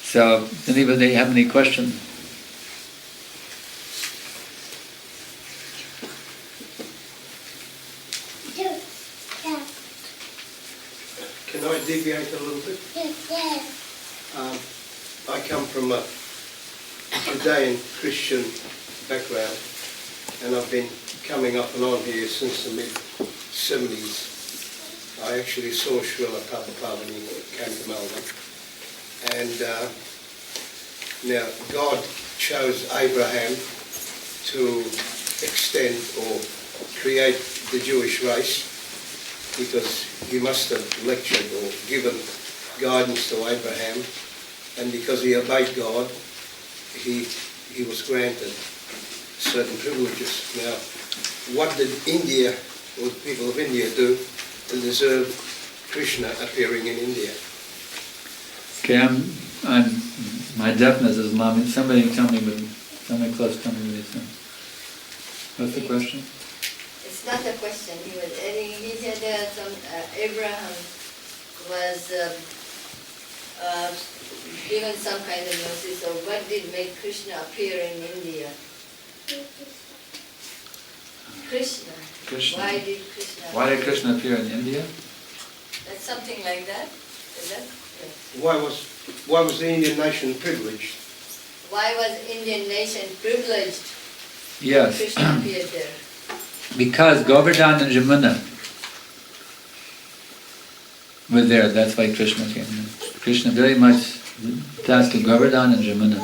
So, anybody have any questions? Can I deviate a little bit? Yes. I come from a Judean Christian background, and I've been coming up and on here since the mid-70s. I actually saw Srila Prabhu when he came to Melbourne. And now God chose Abraham to extend or create the Jewish race, because he must have lectured or given guidance to Abraham, and because he obeyed God, he was granted certain privileges. Now, what did India, or the people of India, do to deserve Krishna appearing in India? Okay, my deafness is alarming. Somebody tell me, somebody close, tell me what he said. What's the question? It's not a question. He said that Abraham was given some kind of mercy. So what did make Krishna appear in India? Krishna. Why did Krishna? Why did Krishna appear in India? That's something like that. Is that? Yes. Why was the Indian nation privileged? Why was Indian nation privileged? Yes. Krishna appeared there. Because Govardhan and Jamuna were there, that's why Krishna came in. Krishna very much attached to Govardhan and Jamuna.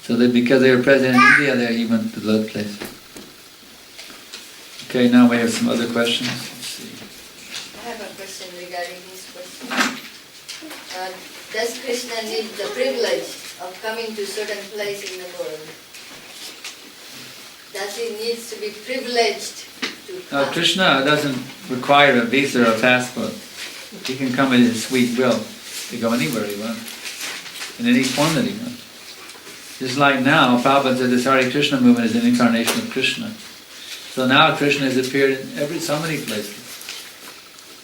So that because they were present in India, there he went to the place. Okay, now we have some other questions. Let's see. I have a question regarding this question. Does Krishna need the privilege of coming to certain place in the world? Does he needs to be privileged to come? Krishna doesn't require a visa or a passport. He can come in his sweet will to go anywhere he wants, in any form that he wants. Just like now, Prabhupada said this Hare Krishna movement is an incarnation of Krishna. So now Krishna has appeared in so many places.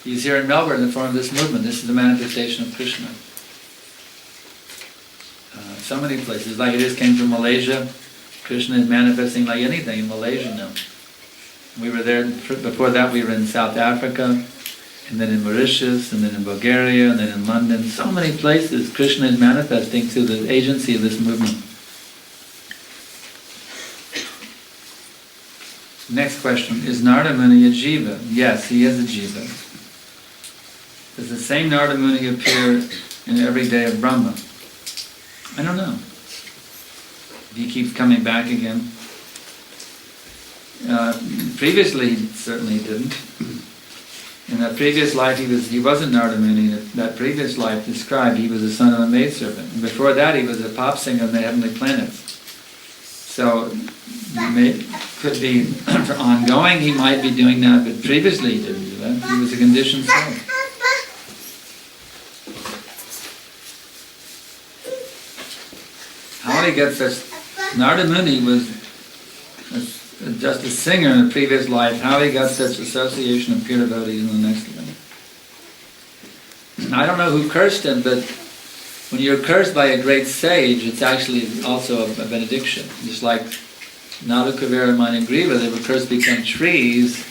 He's here in Melbourne in the form of this movement. This is the manifestation of Krishna. So many places. Like it just came from Malaysia. Krishna is manifesting like anything in Malaysia now. We were there, before that we were in South Africa, and then in Mauritius, and then in Bulgaria, and then in London. So many places Krishna is manifesting through the agency of this movement. Next question, is Narada Muni a Jiva? Yes, he is a Jiva. Does the same Narada Muni appear in every day of Brahma? I don't know. He keeps coming back again. Previously, he certainly didn't. In that previous life, he wasn't Narada Muni. In that previous life described, he was the son of a maidservant. And before that, he was a pop singer on the heavenly planets. So, could be for ongoing, he might be doing that, but previously he didn't do that. He was a conditioned soul. How he gets such... Narada Muni was just a singer in a previous life. How he got such association of pure devotees in the next life. I don't know who cursed him, but when you're cursed by a great sage, it's actually also a benediction. Just like Nadu, Kavera, and Manigriva, they were cursed to become trees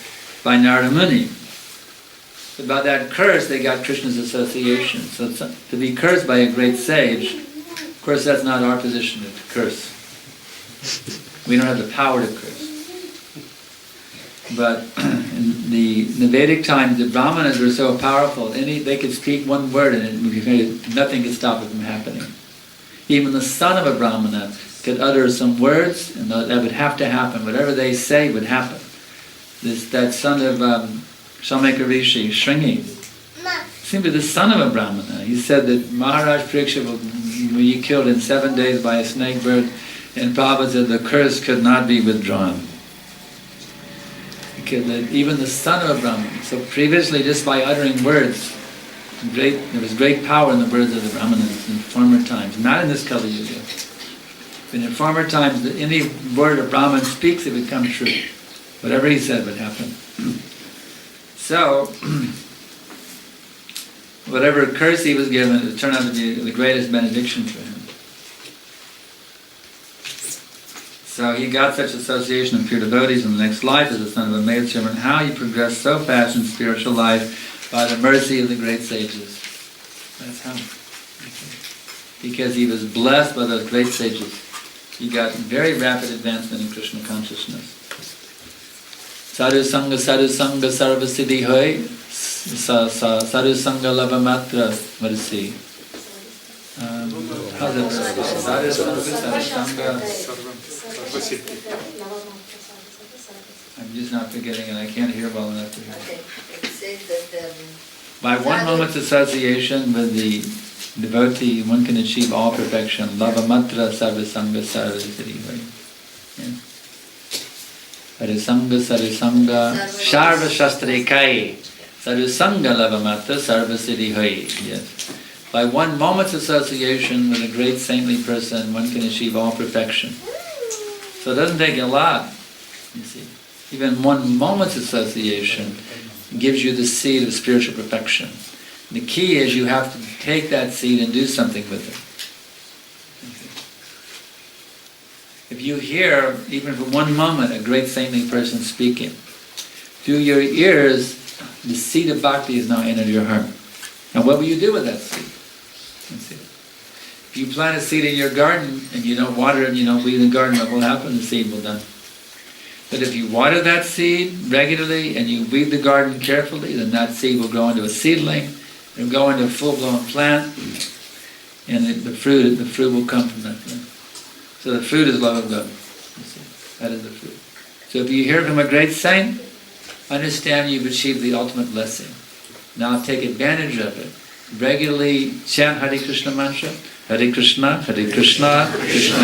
by Narada Muni. But by that curse, they got Krishna's association. So to be cursed by a great sage, of course that's not our position to curse. We don't have the power to curse. But in the Vedic times, the Brahmanas were so powerful, they could speak one word and nothing could stop it from happening. Even the son of a Brahmana could utter some words and that would have to happen. Whatever they say would happen. That son of Shamaka Rishi, Shringi, seemed to be the son of a Brahmana. He said that Maharaj Pariksha will be killed in 7 days by a snake bird, and Prabhupada said the curse could not be withdrawn. Even the son of a Brahman. So previously, just by uttering words, there was great power in the words of the Brahmanas in former times, not in this Kali Yuga. But in former times, any word a Brahman speaks, it would come true. Whatever he said would happen. So, whatever curse he was given, it would turn out to be the greatest benediction for him. So he got such association of pure devotees in the next life as the son of a maid servant. How he progressed so fast in spiritual life by the mercy of the great sages. That's how. Because he was blessed by those great sages. He got very rapid advancement in Krishna consciousness. Sadhu Sangha Sarva Siddhi Hoy Sadhu Sangha Lavamatra Marisi. How's that? Sadhu Sangha I'm just not forgetting it. I can't hear well enough to hear. Okay. It says that by one moment's association with the devotee, one can achieve all perfection. Lavamatra Sarvasanga Sarvasiti. Harisanga Sarisanga Sharva Shastrikai Sarvasanga Lavamatra Sarvasiti Hoy. Yes. By one moment's association with a great saintly person, one can achieve all perfection. So it doesn't take a lot, you see. Even one moment's association gives you the seed of spiritual perfection. And the key is you have to take that seed and do something with it. If you hear, even for one moment, a great saintly person speaking, through your ears, the seed of bhakti is now entered your heart. Now what will you do with that seed? If you plant a seed in your garden and you don't water it and you don't weed the garden, what will happen? The seed will die. But if you water that seed regularly and you weed the garden carefully, then that seed will grow into a seedling, it will go into a full-blown plant, and the fruit will come from that plant. So the fruit is love of God. You see, that is the fruit. So if you hear from a great saint, understand you've achieved the ultimate blessing. Now take advantage of it. Regularly chant Hare Krishna mantra. Hare Krishna, Krishna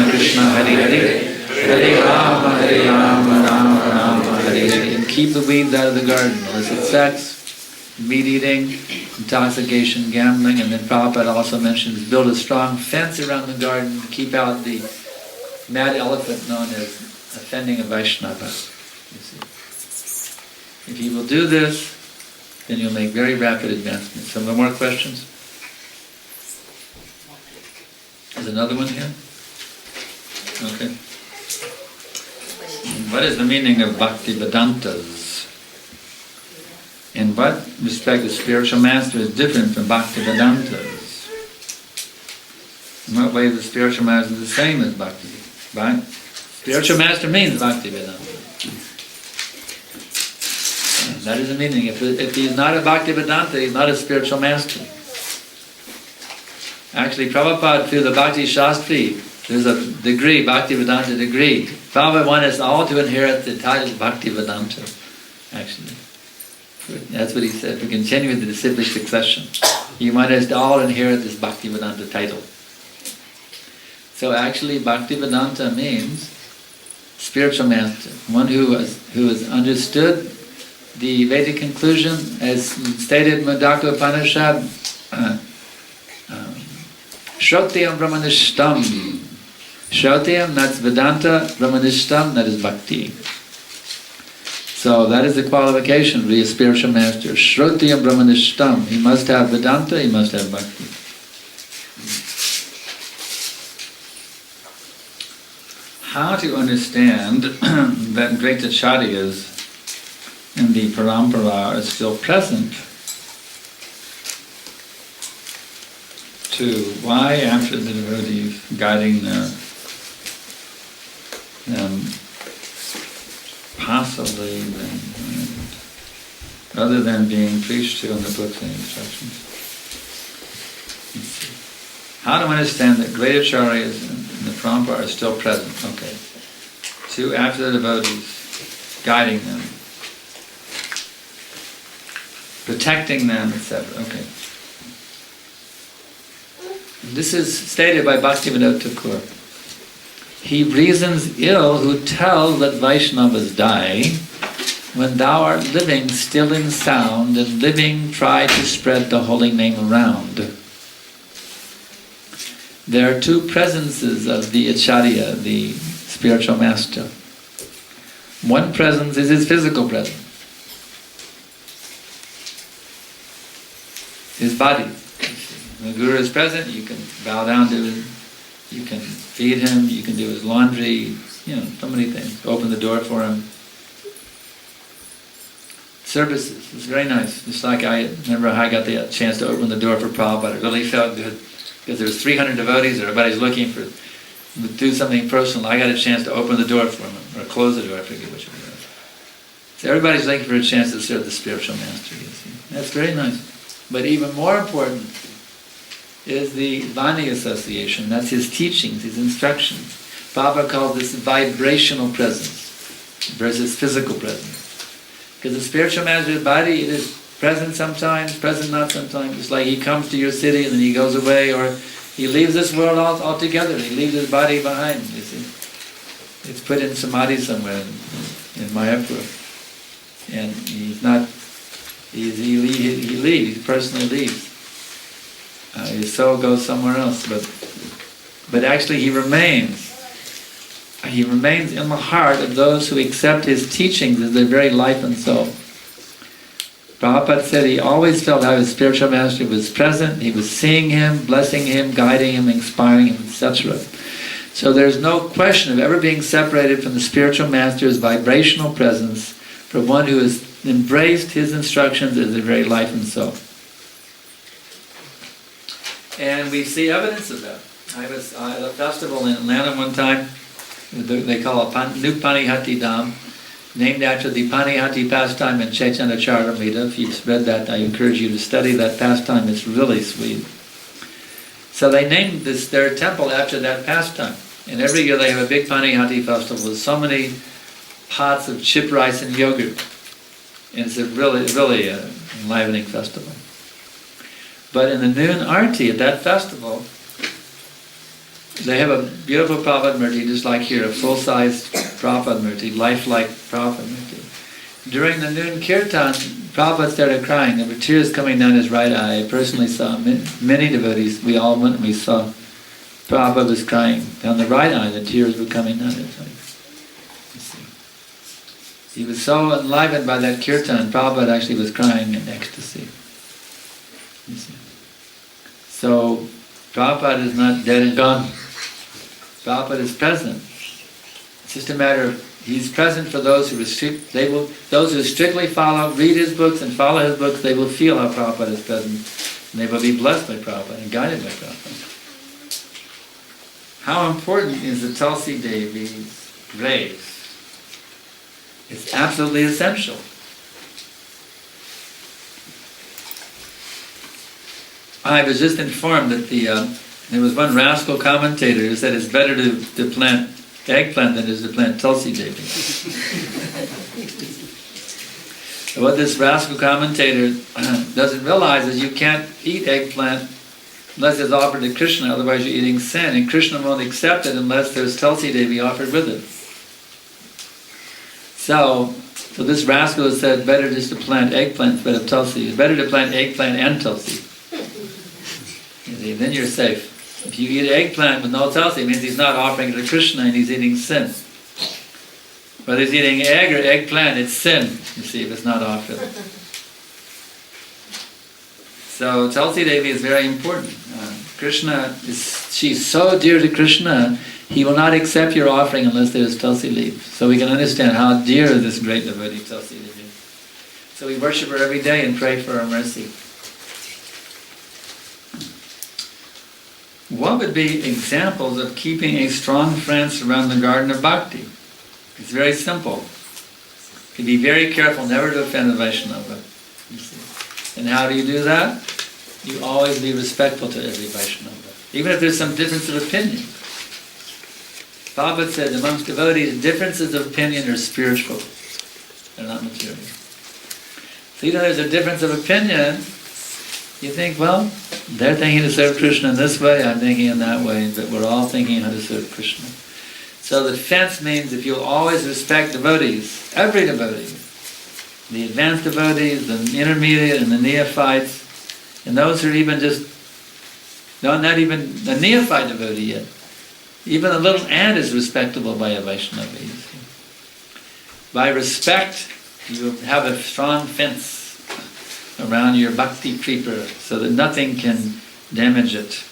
Krishna, Hare Hare, Hare Rama, Rama Rama, Hare Hare. And keep the weeds out of the garden. Illicit sex, meat eating, intoxication, gambling, and then Prabhupada also mentions build a strong fence around the garden to keep out the mad elephant known as offending a Vaishnava. You see. If you will do this, then you'll make very rapid advancement. Some more questions? There's another one here? Okay. What is the meaning of Bhakti Vedantas? In what respect the spiritual master is different from Bhakti Vedantas? In what way is the spiritual master the same as Bhakti? Right? Spiritual master means Bhakti Vedanta. That is the meaning. If he is not a Bhakti Vedanta, he is not a spiritual master. Actually, Prabhupada, through the Bhakti Shastri, there's a degree, Bhakti Vedanta degree. Prabhupada wanted us all to inherit the title Bhakti Vedanta, actually. That's what he said, to continue the disciplic succession. He wanted us to all inherit this Bhakti Vedanta title. So actually, Bhakti Vedanta means spiritual master, one who has understood the Vedic conclusion, as stated in Madhaka Upanishad, Shrotyam Brahmanishtam. Shrotyam, that's Vedanta, Brahmanishtam, that is Bhakti. So that is the qualification to be a spiritual master. Shrotyam Brahmanishtam. He must have Vedanta, he must have Bhakti. How to understand that great acharyas in the parampara are still present? To why, after the devotees guiding them, possibly, rather than being preached to in the books and instructions. How to understand that great acharyas in the parampara are still present? Okay. To after the devotees, guiding them, protecting them, etc. Okay. This is stated by Bhaktivinoda Thakur. He reasons ill who tells that Vaishnavas die when thou art living, still in sound, and living try to spread the holy name around. There are two presences of the Acharya, the spiritual master. One presence is his physical presence, his body. When the Guru is present, you can bow down to him, you can feed him, you can do his laundry, so many things. Open the door for him. Services, it's very nice. Just like I remember I got the chance to open the door for Prabhupada. It really felt good because there was 300 devotees, everybody's looking to do something personal. I got a chance to open the door for him, or close the door, I forget which one it was. So everybody's looking for a chance to serve the spiritual master, you see. That's very nice. But even more important is the Vani association. That's his teachings, his instructions. Prabhupada calls this vibrational presence versus physical presence. Because the spiritual master's body, it is present sometimes, present not sometimes. It's like he comes to your city and then he goes away, or he leaves this world altogether. He leaves his body behind, you see. It's put in samadhi somewhere in Mahaprabhu. And he's not, he leaves, he personally leaves. His soul goes somewhere else, but actually he remains. He remains in the heart of those who accept his teachings as their very life and soul. Prabhupada said he always felt how his spiritual master was present, he was seeing him, blessing him, guiding him, inspiring him, etc. So there's no question of ever being separated from the spiritual master's vibrational presence for one who has embraced his instructions as their very life and soul. And we see evidence of that. I was at a festival in Atlanta one time. They call it New Panihati Dham, named after the Panihati pastime in Chaitanya Charitamrita. If you've read that, I encourage you to study that pastime. It's really sweet. So they named their temple after that pastime. And every year they have a big Panihati festival with so many pots of chip rice and yogurt. And it's a really enlivening festival. But in the noon arti at that festival, they have a beautiful Prabhupada Murti, just like here, a full-sized Prabhupada Murti, lifelike Prabhupada Murti. During the noon kirtan, Prabhupada started crying. There were tears coming down his right eye. I personally saw many devotees. We all went and we saw Prabhupada was crying. Down the right eye, the tears were coming down his eye. He was so enlivened by that kirtan, Prabhupada actually was crying in ecstasy. You see. So, Prabhupada is not dead and gone. Prabhupada is present. It's just a matter of, he's present for those who those who strictly read his books and follow his books, they will feel how Prabhupada is present. And they will be blessed by Prabhupada and guided by Prabhupada. How important is the Tulsi Devi's grave? It's absolutely essential. I was just informed that there was one rascal commentator who said it's better to plant eggplant than it is to plant Tulsi Devi. So what this rascal commentator doesn't realize is you can't eat eggplant unless it's offered to Krishna, otherwise you're eating sin, and Krishna won't accept it unless there's Tulsi Devi offered with it. So this rascal said better just to plant eggplant instead of Tulsi. It's better to plant eggplant and Tulsi. Then you're safe. If you eat eggplant with no Tulsi, it means he's not offering it to Krishna and he's eating sin. Whether he's eating egg or eggplant, it's sin, you see, if it's not offered. So Tulsi Devi is very important. She's so dear to Krishna, he will not accept your offering unless there is Tulsi leaf. So we can understand how dear is this great devotee, Tulsi Devi. So we worship her every day and pray for her mercy. What would be examples of keeping a strong friend around the garden of bhakti? It's very simple. To be very careful never to offend the Vaishnava. And how do you do that? You always be respectful to every Vaishnava, even if there's some difference of opinion. Prabhupada said amongst devotees, differences of opinion are spiritual. They're not material. So even though there's a difference of opinion, you think, well, they're thinking to serve Krishna in this way, I'm thinking in that way, but we're all thinking how to serve Krishna. So the fence means if you'll always respect devotees, every devotee, the advanced devotees, the intermediate and the neophytes, and those who are even just, not even a neophyte devotee yet. Even a little ant is respectable by a Vaishnava. You see. By respect, you have a strong fence around your bhakti creeper so that nothing can damage it.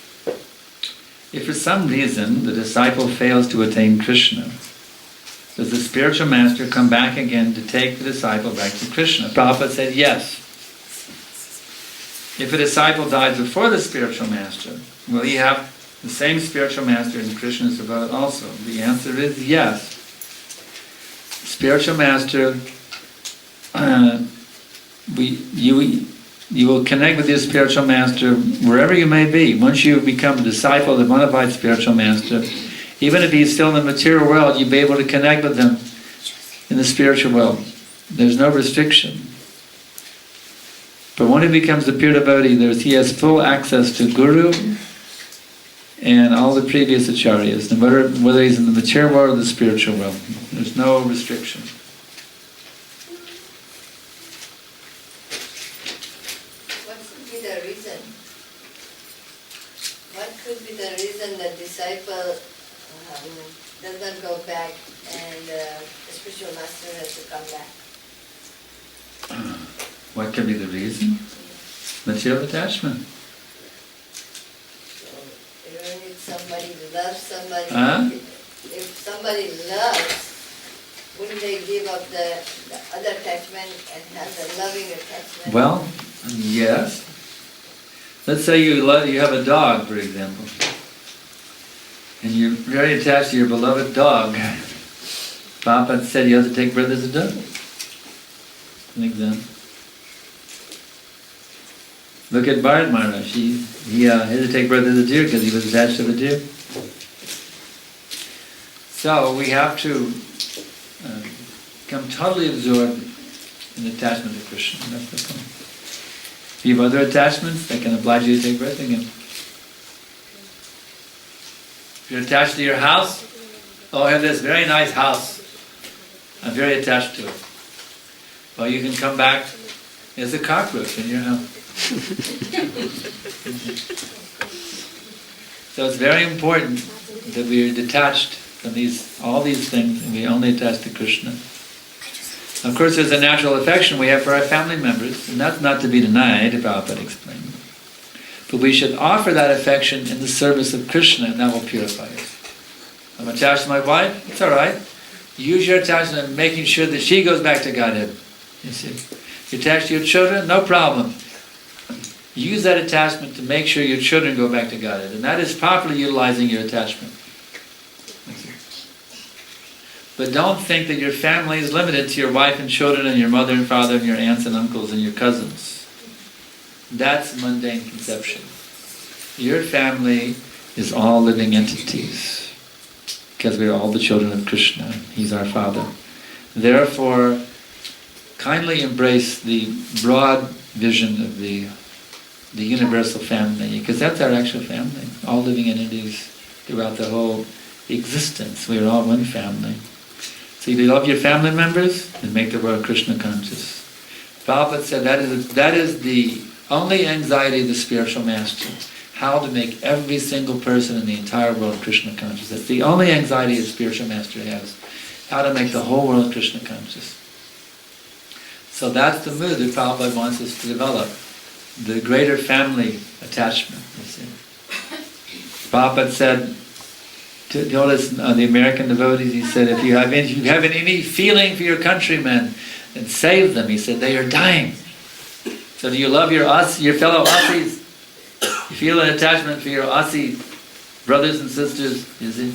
If for some reason the disciple fails to attain Krishna, does the spiritual master come back again to take the disciple back to Krishna? Prabhupada said yes. If a disciple dies before the spiritual master, will he have the same spiritual master in Krishna's abode also? The answer is yes. Spiritual master, you will connect with your spiritual master wherever you may be. Once you become a disciple of the bona fide spiritual master, even if he's still in the material world, you'll be able to connect with him in the spiritual world. There's no restriction. But when he becomes a pure devotee, he has full access to Guru and all the previous acharyas, no matter whether he's in the material world or the spiritual world. There's no restriction. What could be the reason? What could be the reason that disciple does not go back and the spiritual master has to come back? What could be the reason? Material attachment. So you don't need somebody to love somebody. If somebody loves, wouldn't they give up the other attachment and have the loving attachment? Well, yes. Let's say you have a dog, for example, and you're very attached to your beloved dog. Prabhupada said you have to take birth as a dog. An example. Look at Bharat Maharaj. He had to take birth as a deer because he was attached to the deer. So we have to become totally absorbed in attachment to Krishna. That's the point. If you have other attachments, that can oblige you to take birth again. If you're attached to your house, oh, I have this very nice house. I'm very attached to it. Well, you can come back as a cockroach in your house. So it's very important that we are detached from all these things, and we only attach to Krishna. Of course, there's a natural affection we have for our family members, and that's not to be denied, Prabhupada explained. But we should offer that affection in the service of Krishna, and that will purify us. I'm attached to my wife, it's all right. Use your attachment in making sure that she goes back to Godhead. You see, you're attached to your children, no problem. Use that attachment to make sure your children go back to Godhead, and that is properly utilizing your attachment. But don't think that your family is limited to your wife and children and your mother and father and your aunts and uncles and your cousins. That's mundane conception. Your family is all living entities, because we are all the children of Krishna. He's our Father. Therefore, kindly embrace the broad vision of the universal family, because that's our actual family, all living entities throughout the whole existence. We are all one family. So you love your family members and make the world Krishna conscious. Prabhupada said that is the only anxiety of the spiritual master, how to make every single person in the entire world Krishna conscious. That's the only anxiety a spiritual master has, how to make the whole world Krishna conscious. So that's the mood that Prabhupada wants us to develop, the greater family attachment, you see. Prabhupada said, told us, the American devotees, he said, if you have any feeling for your countrymen, then save them. He said, they are dying. So do you love your fellow Aussies? You feel an attachment for your Aussie brothers and sisters, you see?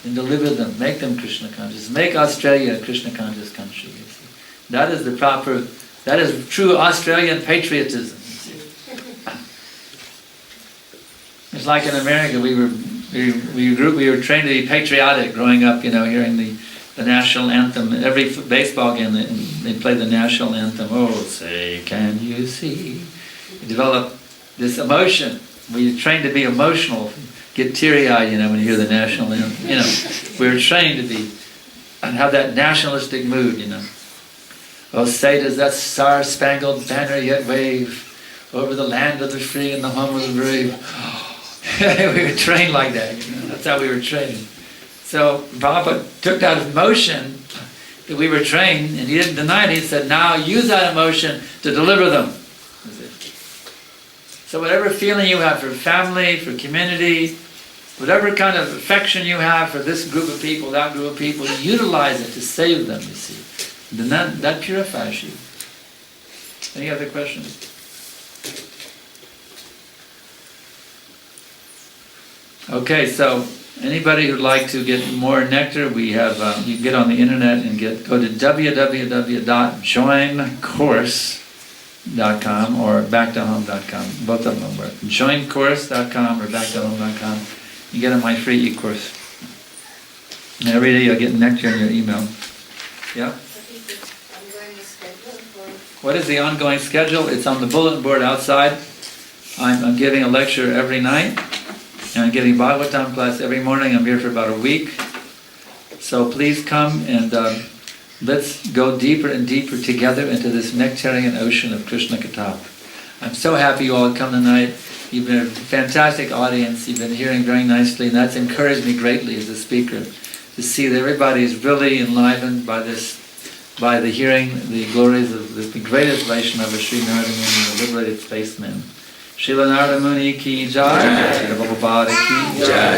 And deliver them, make them Krishna conscious. Make Australia a Krishna conscious country, you see. That is true Australian patriotism, you see. It's like in America, we were trained to be patriotic growing up, hearing the national anthem. Every baseball game, they play the national anthem. Oh, say, can you see? You develop this emotion. We're trained to be emotional, get teary-eyed, when you hear the national anthem. We're trained to be and have that nationalistic mood, O say, does that star-spangled banner yet wave over the land of the free and the home of the brave? We were trained like that, you know? That's how we were trained. So Prabhupada took that emotion that we were trained, and he didn't deny it. He said, now use that emotion to deliver them. So whatever feeling you have for family, for community, whatever kind of affection you have for this group of people, that group of people, utilize it to save them, you see. Then that purifies you. Any other questions? Okay, so anybody who'd like to get more nectar, we have, you can get on the internet and go to www.joincourse.com or backtohome.com. Both of them work. Joincourse.com or backtohome.com. You get on my free e-course. And every day you'll get nectar in your email. Yeah? What is the ongoing schedule? It's on the bulletin board outside. I'm giving a lecture every night. And I'm giving Bhagavatam class every morning. I'm here for about a week. So please come and let's go deeper and deeper together into this nectarian ocean of Krishna Katha. I'm so happy you all come tonight. You've been a fantastic audience. You've been hearing very nicely, and that's encouraged me greatly as a speaker to see that everybody is really enlivened by this, by the hearing the glories of the greatest Vaishnava, Sri Narada Muni, the liberated spaceman. Srila Narada Muni ki jai, Srila Prabhupada ki jai.